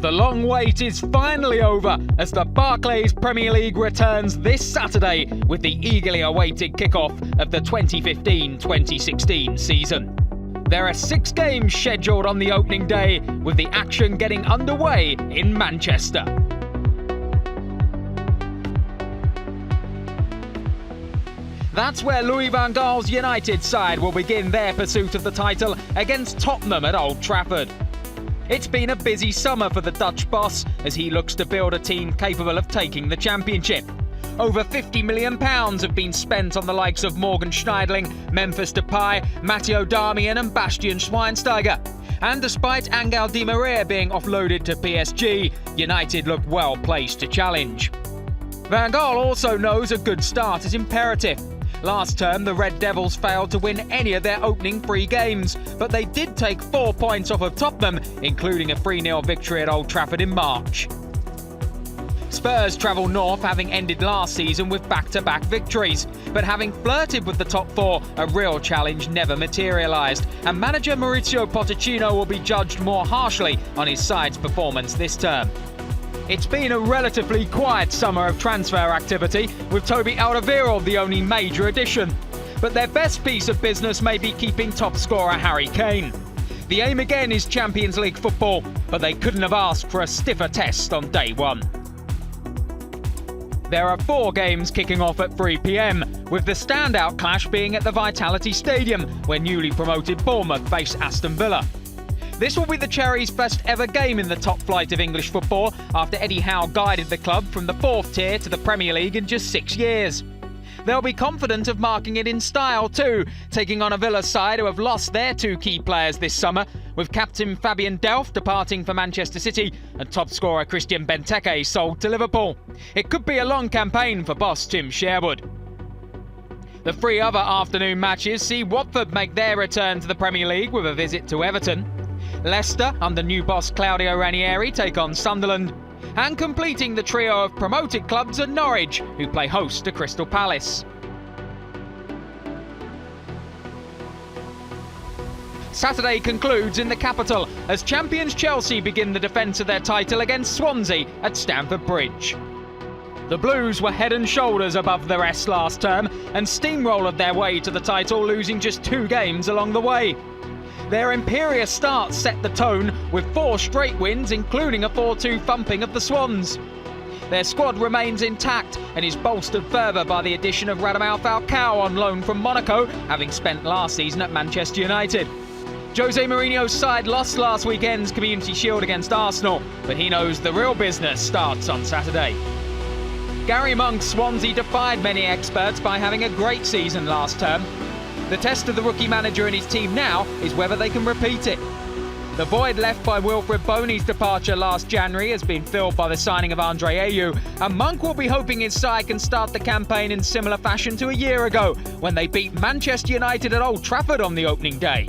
The long wait is finally over as the Barclays Premier League returns this Saturday with the eagerly awaited kickoff of the 2015-2016 season. There are 6 games scheduled on the opening day, with the action getting underway in Manchester. That's where Louis van Gaal's United side will begin their pursuit of the title against Tottenham at Old Trafford. It's been a busy summer for the Dutch boss as he looks to build a team capable of taking the championship. Over £50 million have been spent on the likes of Morgan Schneidling, Memphis Depay, Matteo Darmian and Bastian Schweinsteiger. And despite Angel Di Maria being offloaded to PSG, United look well placed to challenge. Van Gaal also knows a good start is imperative. Last term, the Red Devils failed to win any of their opening 3 games, but they did take 4 points off of Tottenham, including a 3-0 victory at Old Trafford in March. Spurs travel north, having ended last season with back-to-back victories, but having flirted with the top 4, a real challenge never materialised, and manager Mauricio Pochettino will be judged more harshly on his side's performance this term. It's been a relatively quiet summer of transfer activity, with Toby Alderweireld the only major addition. But their best piece of business may be keeping top scorer Harry Kane. The aim again is Champions League football, but they couldn't have asked for a stiffer test on day one. There are 4 games kicking off at 3 p.m, with the standout clash being at the Vitality Stadium, where newly promoted Bournemouth face Aston Villa. This will be the Cherries' first ever game in the top flight of English football after Eddie Howe guided the club from the 4th tier to the Premier League in just 6 years. They'll be confident of marking it in style too, taking on a Villa side who have lost their 2 key players this summer, with captain Fabian Delph departing for Manchester City and top scorer Christian Benteke sold to Liverpool. It could be a long campaign for boss Tim Sherwood. The 3 other afternoon matches see Watford make their return to the Premier League with a visit to Everton. Leicester, under new boss Claudio Ranieri, take on Sunderland. And completing the trio of promoted clubs are Norwich, who play host to Crystal Palace. Saturday concludes in the capital as champions Chelsea begin the defence of their title against Swansea at Stamford Bridge. The Blues were head and shoulders above the rest last term and steamrolled their way to the title, losing just 2 games along the way. Their imperious start set the tone with 4 straight wins, including a 4-2 thumping of the Swans. Their squad remains intact and is bolstered further by the addition of Radamel Falcao on loan from Monaco, having spent last season at Manchester United. Jose Mourinho's side lost last weekend's Community Shield against Arsenal, but he knows the real business starts on Saturday. Gary Monk's Swansea defied many experts by having a great season last term. The test of the rookie manager and his team now is whether they can repeat it. The void left by Wilfred Boney's departure last January has been filled by the signing of Andre Ayew, and Monk will be hoping his side can start the campaign in similar fashion to a year ago, when they beat Manchester United at Old Trafford on the opening day.